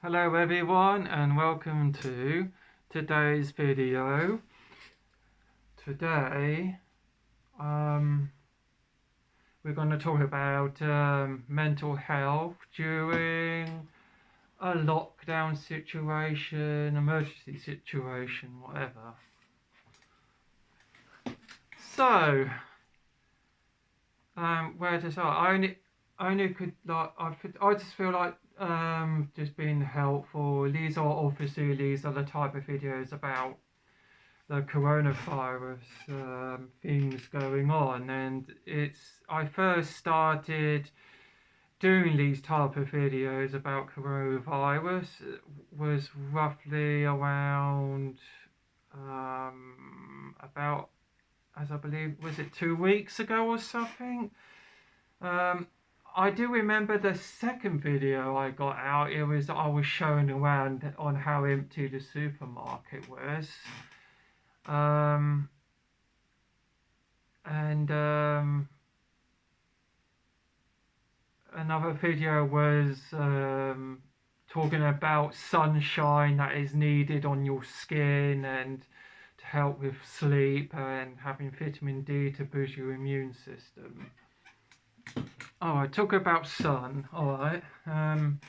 Hello everyone and welcome to today's video. Today we're going to talk about mental health during a lockdown situation, emergency situation, whatever. So, where to start? I only could like I just feel like just being helpful. These are the type of videos about the coronavirus things going on, and I first started doing these type of videos about coronavirus was roughly around about, as I believe, was it 2 weeks ago or something. um, I do remember the second video I got out. I was showing around on how empty the supermarket was. Um, and Another video was talking about sunshine that is needed on your skin and to help with sleep and having vitamin D to boost your immune system. Alright, talk about sun. Alright. I'm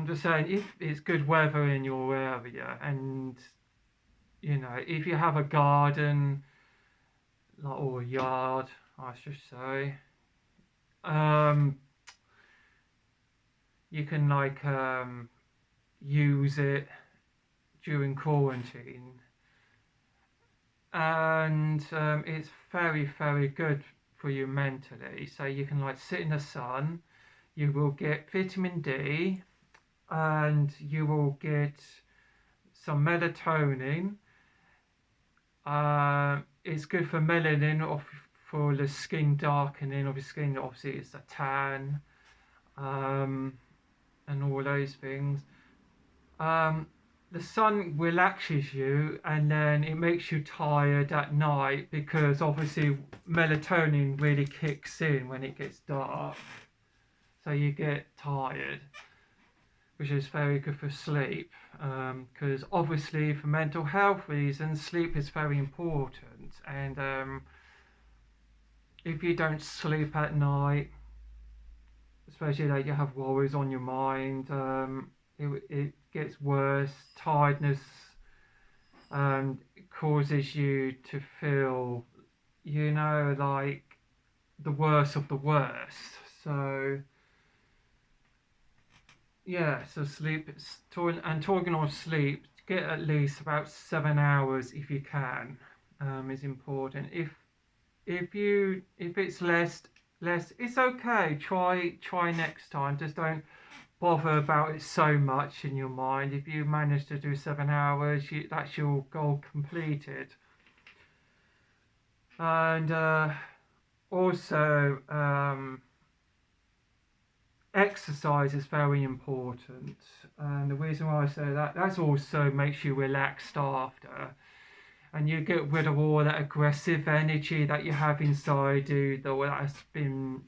just saying, if it's good weather in your area, and if you have a garden or a yard, I should say, um, you can use it during quarantine, and it's very good for you mentally. So you can sit in the sun, you will get vitamin D, and you will get some melatonin. It's good for melanin, for the skin darkening of your skin. Obviously it's a tan, and all those things. um, the sun relaxes you, and then it makes you tired at night because obviously melatonin really kicks in when it gets dark, so you get tired, which is very good for sleep, because obviously for mental health reasons sleep is very important. And if you don't sleep at night, especially you have worries on your mind, it gets worse. Tiredness causes you to feel, like the worst of the worst. So yeah, so sleep, talking of sleep, get at least about 7 hours if you can, is important. If it's less, it's okay. Try next time. Just don't bother about it so much in your mind. If you manage to do 7 hours, that's your goal completed. And also, exercise is very important. And the reason why I say that's also makes you relaxed after. And you get rid of all that aggressive energy that you have inside you, that has been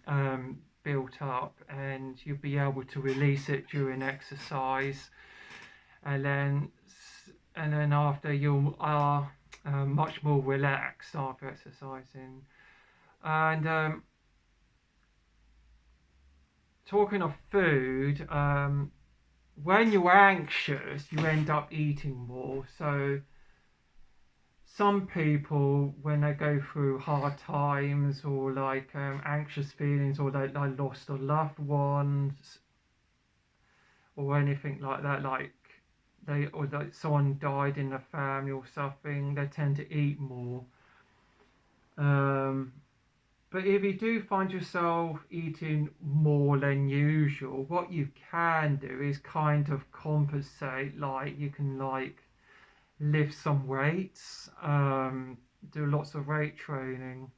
built up, and you'll be able to release it during exercise. And then after, you are much more relaxed after exercising. And talking of food, when you're anxious, you end up eating more. So some people, when they go through hard times or anxious feelings, or they lost a loved ones or anything like that, like someone died in the family or something, they tend to eat more. Um, but if you do find yourself eating more than usual, what you can do is kind of compensate. Like you can lift some weights, do lots of weight training,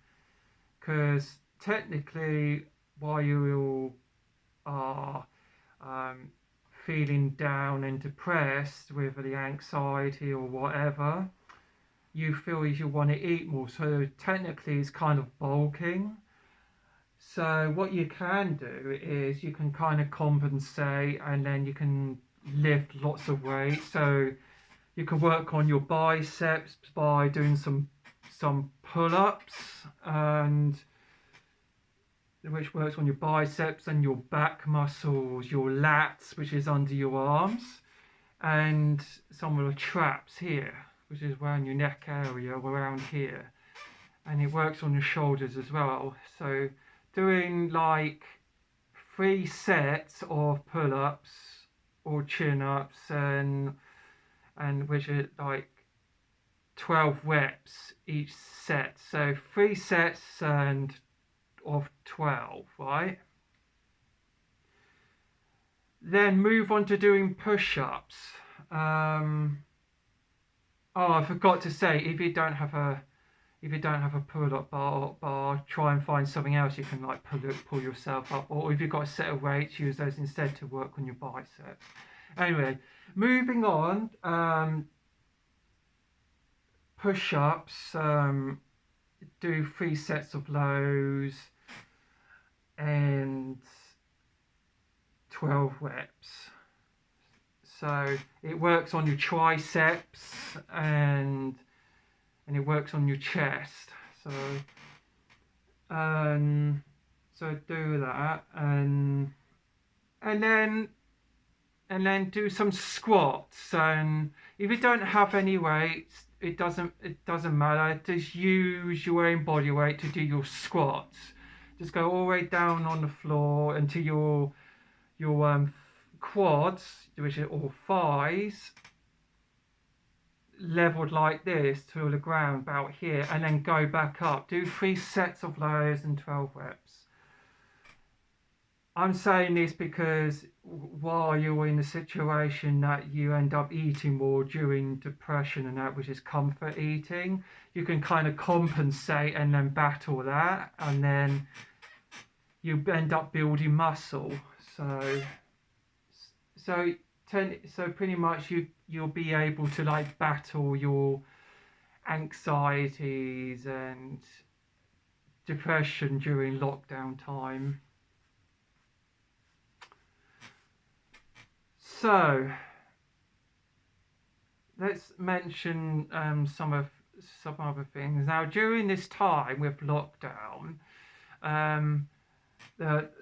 because technically while you are feeling down and depressed with the anxiety or whatever, you feel you want to eat more. So technically it's kind of bulking. So what you can do is you can kind of compensate, and then you can lift lots of weight. So you can work on your biceps by doing some pull-ups, and which works on your biceps and your back muscles, your lats, which is under your arms, and some of the traps here, which is around your neck area, around here, and it works on your shoulders as well. So doing like 3 sets of pull-ups or chin-ups, and which are like 12 reps each set. So 3 sets and of 12, right? Then move on to doing push-ups. Oh, I forgot to say, if you don't have a pull-up bar, try and find something else you can like pull yourself up. Or if you've got a set of weights, use those instead to work on your biceps. Anyway, moving on. Push-ups. Do 3 sets of those and 12 reps. So it works on your triceps and it works on your chest. So so do that, and then do some squats. And if you don't have any weights, it doesn't matter. Just use your own body weight to do your squats. Just go all the way down on the floor until your quads, which are all thighs, leveled like this to the ground about here, and then go back up. Do 3 sets of those and 12 reps. I'm saying this because while you're in a situation that you end up eating more during depression and that, which is comfort eating, you can kind of compensate and then battle that, and then you end up building muscle. So pretty much you'll be able to like battle your anxieties and depression during lockdown time. So let's mention some other things. Now, during this time with lockdown,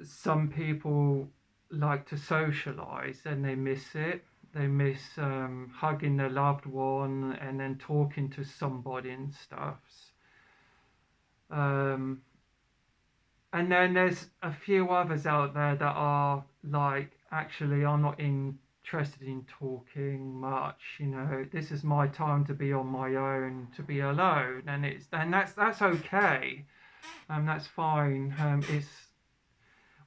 some people like to socialise and they miss it. They miss hugging their loved one and then talking to somebody and stuffs. And then there's a few others out there that are like, actually, I'm not interested in talking much. This is my time to be on my own, to be alone, and that's okay. That's fine. It's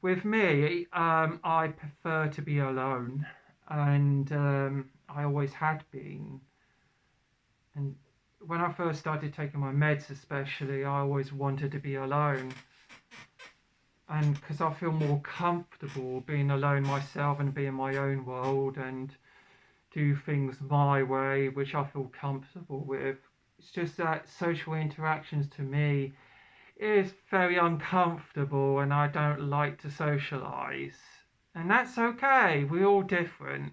with me. I prefer to be alone, and I always had been. And when I first started taking my meds, especially, I always wanted to be alone. And because I feel more comfortable being alone myself and being in my own world and do things my way, which I feel comfortable with. It's just that social interactions to me is very uncomfortable, and I don't like to socialise. And that's okay, we're all different.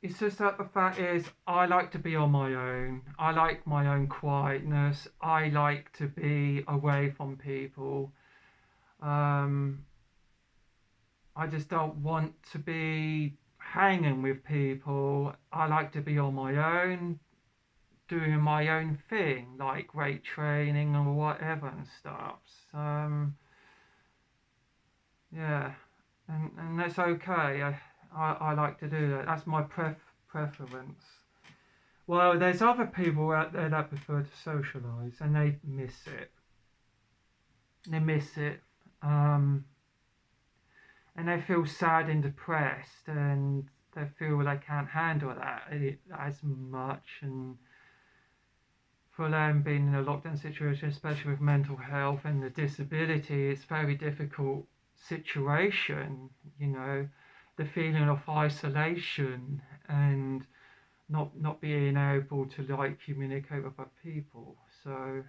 It's just that the fact is, I like to be on my own. I like my own quietness. I like to be away from people. I just don't want to be hanging with people. I like to be on my own, doing my own thing, like weight training or whatever and stuff. Yeah, and that's okay. I like to do that. That's my preference. Well, there's other people out there that prefer to socialise and they miss it. They miss it. And they feel sad and depressed, and they feel they can't handle that as much. And for them being in a lockdown situation, especially with mental health and the disability, it's a very difficult situation. The feeling of isolation and not being able to like communicate with other people. So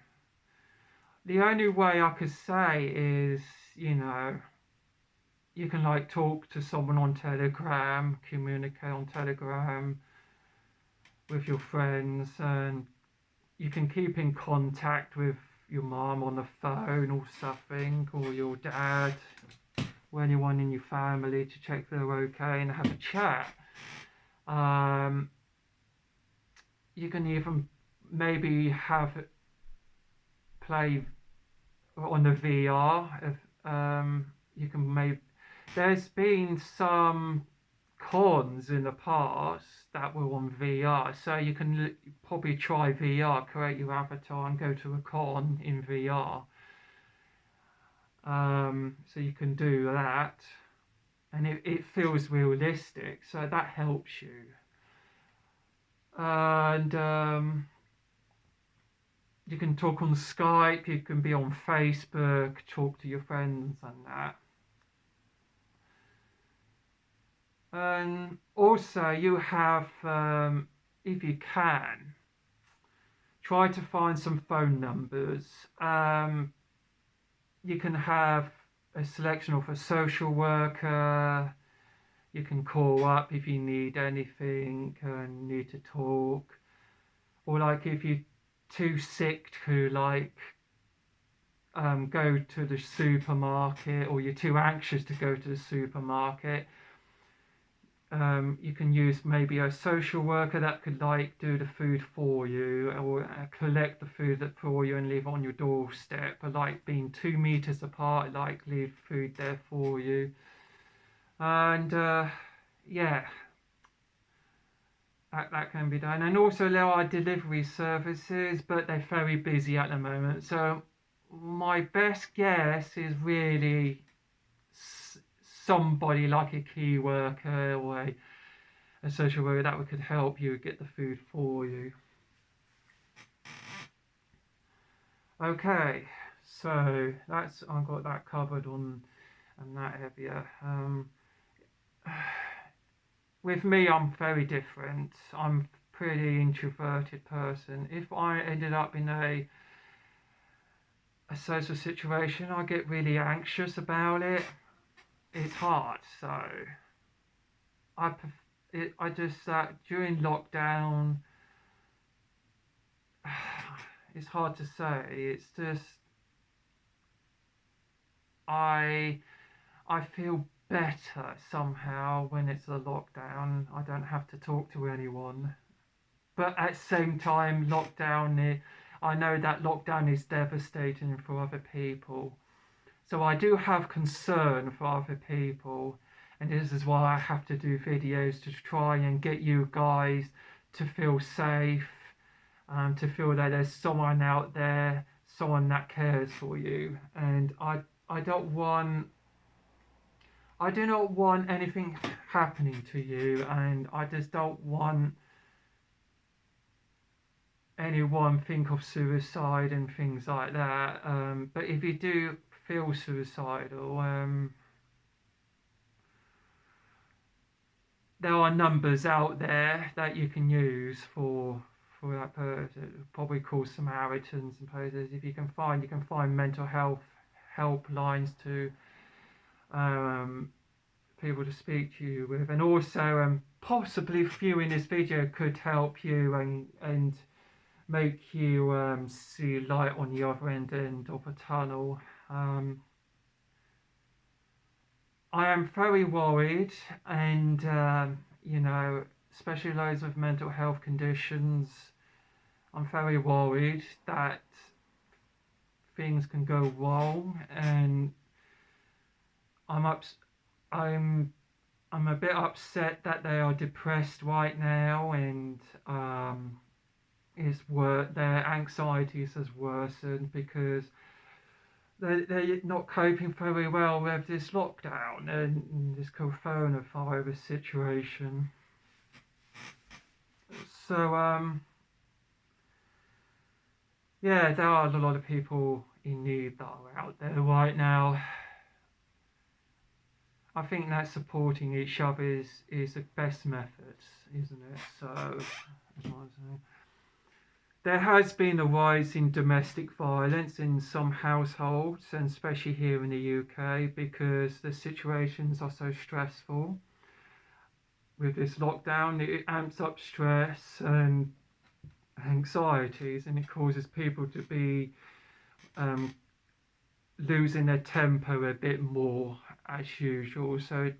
the only way I could say is, you know, you can like talk to someone on Telegram, communicate on Telegram with your friends, and you can keep in contact with your mum on the phone or something, or your dad, or anyone in your family to check they're okay and have a chat. Um, you can even maybe have play on the VR. If you can maybe, there's been some cons in the past that were on VR, so you can probably try VR, create your avatar, and go to a con in VR. So you can do that, and it feels realistic, so that helps you. And you can talk on Skype, you can be on Facebook, talk to your friends and that. And also, you have, if you can, try to find some phone numbers. You can have a selection of a social worker. You can call up if you need anything and need to talk. Or like if you're too sick to like go to the supermarket, or you're too anxious to go to the supermarket, you can use maybe a social worker that could like do the food for you, or collect the food for you and leave it on your doorstep, or like being 2 meters apart, like leave food there for you. And yeah, that can be done. And also there are delivery services, but they're very busy at the moment. So my best guess is really somebody like a key worker or a social worker that could help you get the food for you. Okay, so that's, I've got that covered on and that area. With me, I'm very different. I'm a pretty introverted person. If I ended up in a social situation, I get really anxious about it. It's hard, so I I just during lockdown, it's hard to say. It's just I I feel better somehow when it's a lockdown. I don't have to talk to anyone. But at the same time, I know that lockdown is devastating for other people. So I do have concern for other people. And this is why I have to do videos to try and get you guys to feel safe, to feel that there's someone out there, someone that cares for you. And I don't want I do not want anything happening to you, and I just don't want anyone think of suicide and things like that. But if you do feel suicidal, there are numbers out there that you can use for that person. Probably call Samaritans and places. If you can find mental health helplines to um, people to speak to you with, and also possibly viewing this video could help you and make you see light on the other end of a tunnel. I am very worried, and you know, especially those with mental health conditions, I'm very worried that things can go wrong, and I'm ups- I'm I'm a bit upset that they are depressed right now, and their anxieties has worsened because they're not coping very well with this lockdown and this coronavirus situation. So yeah, there are a lot of people in need that are out there right now. I think that supporting each other is the best method, isn't it? So, There has been a rise in domestic violence in some households, and especially here in the UK, because the situations are so stressful. With this lockdown, it amps up stress and anxieties, and it causes people to be um, losing their temper a bit more as usual. So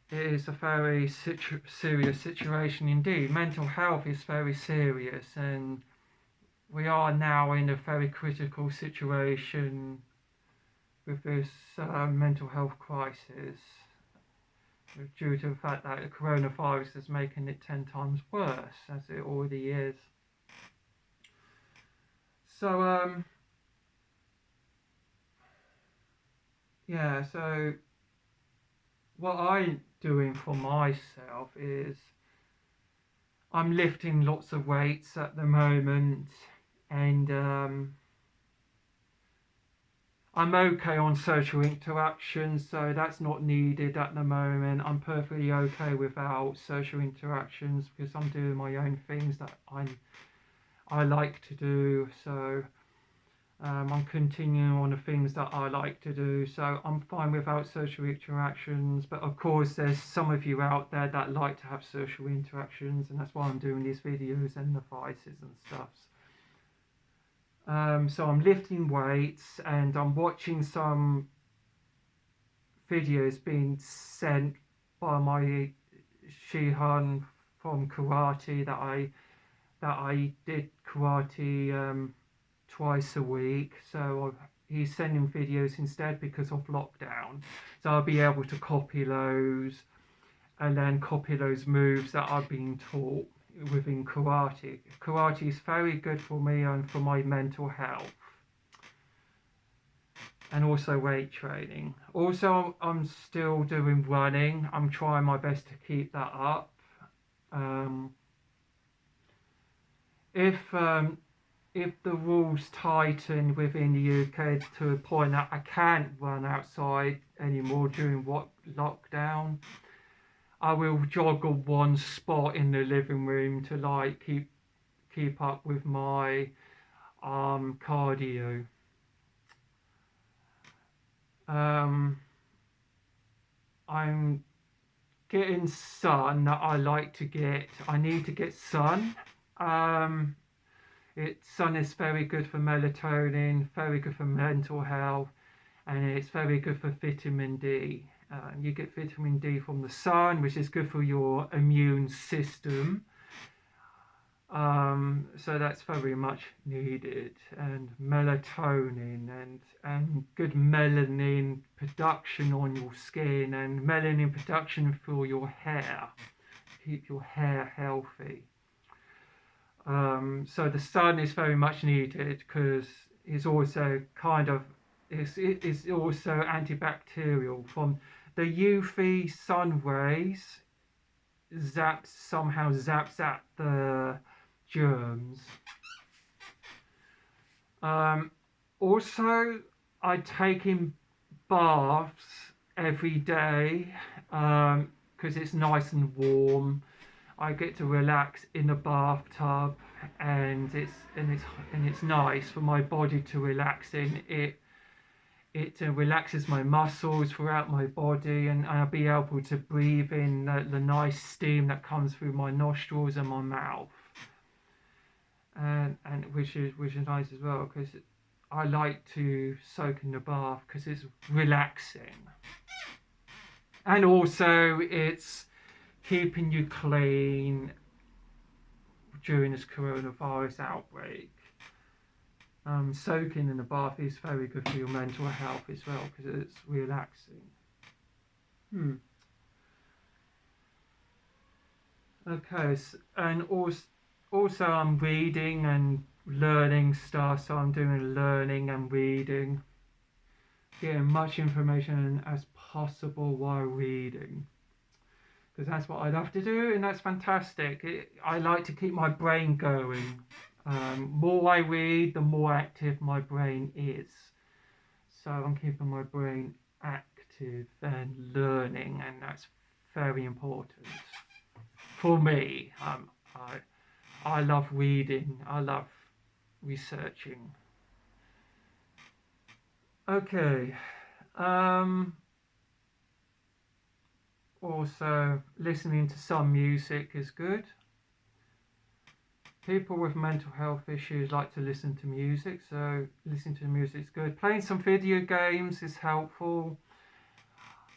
it is a very serious situation indeed. Mental health is very serious, and we are now in a very critical situation with this mental health crisis, due to the fact that the coronavirus is making it 10 times worse, as it already is. So, yeah, so what I'm doing for myself is I'm lifting lots of weights at the moment, and I'm okay on social interactions, so that's not needed at the moment. I'm perfectly okay without social interactions because I'm doing my own things that I like to do. So I'm continuing on the things that I like to do. So I'm fine without social interactions. But of course, there's some of you out there that like to have social interactions, and that's why I'm doing these videos and advices and stuff. So I'm lifting weights and I'm watching some videos being sent by my Shihan from karate that I did karate twice a week. So he's sending videos instead because of lockdown. So I'll be able to copy those and then copy those moves that I've been taught within karate. Karate is very good for me and for my mental health, and also weight training. Also, I'm still doing running. I'm trying my best to keep that up. Um, if um, if the rules tighten within the UK to a point that I can't run outside anymore during what lockdown, I will jog on one spot in the living room to like keep up with my cardio. Um, I'm getting sun that I like to get. I need to get sun. Um, sun is very good for melatonin, very good for mental health, and it's very good for vitamin D. You get vitamin D from the sun, which is good for your immune system. So that's very much needed, and melatonin and good melanin production on your skin and melanin production for your hair. Keep your hair healthy. So the sun is very much needed because it's also it's also antibacterial from the UV sun rays somehow zaps at the germs. Um, Also, I take in baths every day because it's nice and warm. I get to relax in the bathtub, and it's nice for my body to relax in. It relaxes my muscles throughout my body, and I'll be able to breathe in the nice steam that comes through my nostrils and my mouth, and which is nice as well because I like to soak in the bath because it's relaxing, and also it's keeping you clean during this coronavirus outbreak. Soaking in the bath is very good for your mental health as well because it's relaxing. Hmm. Okay, and also I'm reading and learning stuff, so I'm doing learning and reading, getting much information as possible while reading, because that's what I love to do, and that's fantastic. I like to keep my brain going. More I read, the more active my brain is. So I'm keeping my brain active and learning, and that's very important for me. I love love reading. I love researching. Okay. Also, listening to some music is good. People with mental health issues like to listen to music, so listening to music is good. Playing some video games is helpful.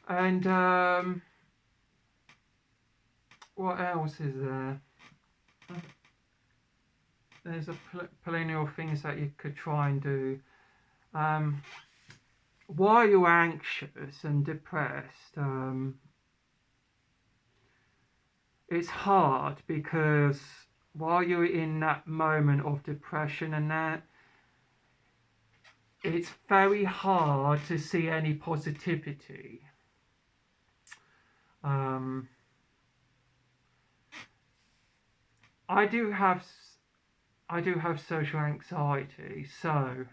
And what else is there? There's plenty of things that you could try and do. While you're anxious and depressed, it's hard because while you're in that moment of depression and that, it's very hard to see any positivity. I do have social anxiety, so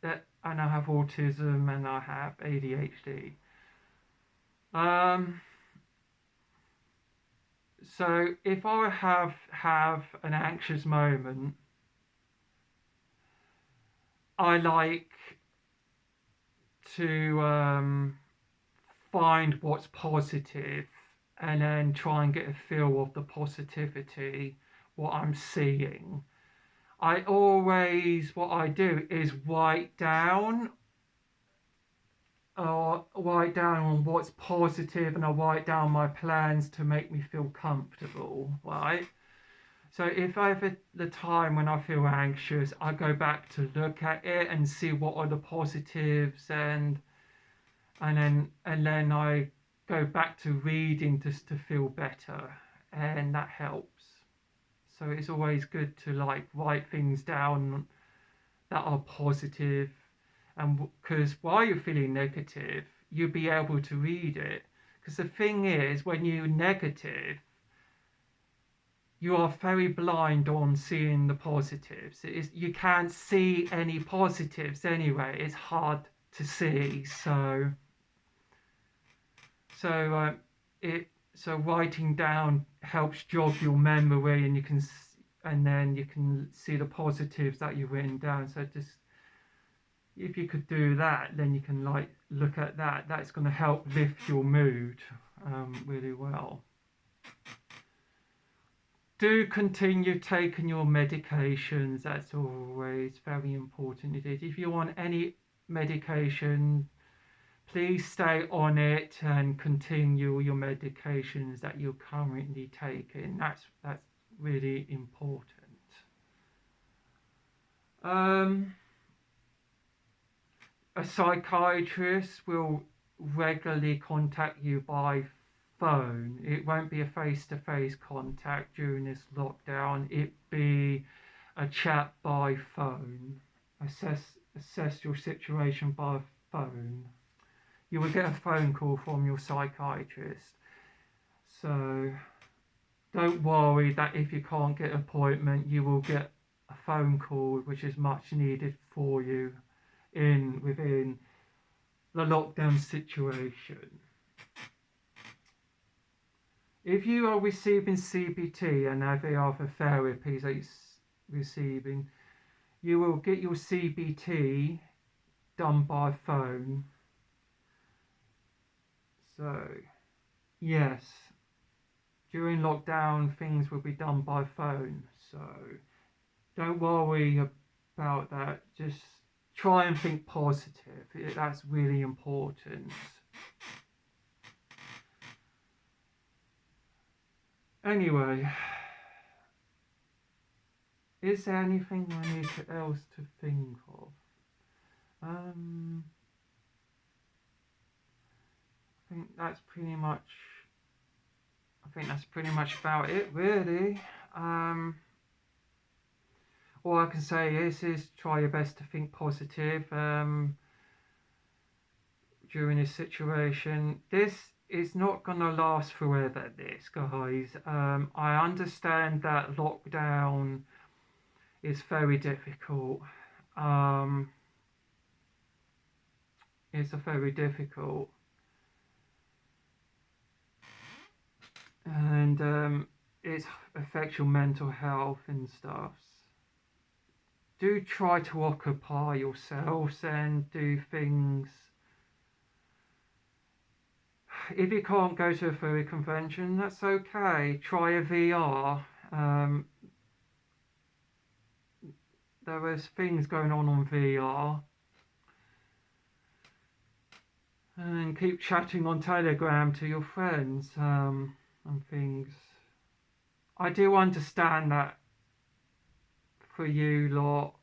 that, and I have autism and I have ADHD. So if I have an anxious moment, I like to find what's positive and then try and get a feel of the positivity, what I'm seeing. What I do is write down on what's positive, and I write down my plans to make me feel comfortable, right? So if I have the time when I feel anxious, I go back to look at it and see what are the positives, and then I go back to reading just to feel better, and that helps. So it's always good to like write things down that are positive, and because while you're feeling negative, you'll be able to read it. Because the thing is, when you're negative, you are very blind on seeing the positives. You can't see any positives anyway. It's hard to see. So it so writing down helps jog your memory, and then you can see the positives that you've written down. So just if you could do that, then you can like look at that. That's going to help lift your mood really well. Do continue taking your medications. That's always very important. If you want any medication, please stay on it and continue your medications that you're currently taking. That's really important. A psychiatrist will regularly contact you by phone. It won't be a face-to-face contact during this lockdown. It'd be a chat by phone. Assess your situation by phone. You will get a phone call from your psychiatrist. So don't worry that if you can't get an appointment, you will get a phone call, which is much needed for you within the lockdown situation. If you are receiving CBT and every other therapies that you're receiving, you will get your CBT done by phone. So, yes, during lockdown, things will be done by phone. So, don't worry about that. Just try and think positive. That's really important. Anyway, is there anything I need else to think of? I think that's pretty much. I think that's pretty much about it, really. All I can say is try your best to think positive during this situation. This is not going to last forever, this, guys. I understand that lockdown is very difficult. It's a very difficult. And it affects your mental health and stuff. Do try to occupy yourselves and do things. If you can't go to a furry convention, that's okay. Try a VR. There is things going on VR. And keep chatting on Telegram to your friends and things. I do understand that for you lot,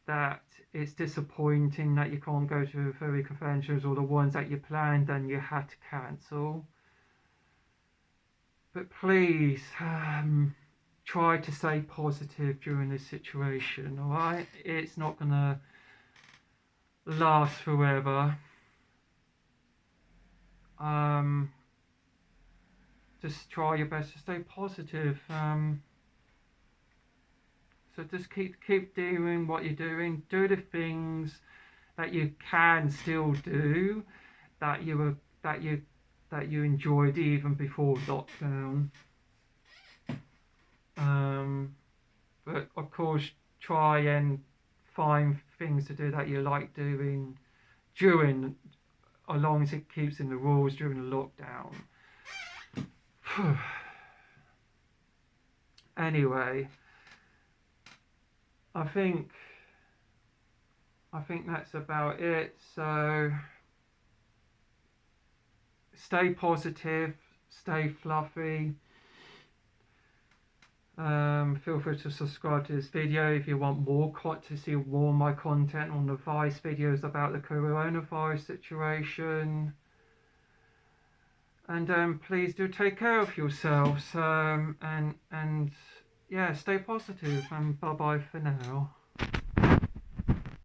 that it's disappointing that you can't go to furry conventions or the ones that you planned and you had to cancel. But please, try to stay positive during this situation, alright? It's not gonna last forever. Just try your best to stay positive. So just keep doing what you're doing. Do the things that you can still do, that you enjoyed even before lockdown. But of course, try and find things to do that you like doing during, as long as it keeps in the rules during the lockdown. Anyway, I think that's about it. So stay positive, stay fluffy. Feel free to subscribe to this video if you want more to see more of my content on the Vice videos about the coronavirus situation. And please do take care of yourselves. And yeah, stay positive. And bye bye for now.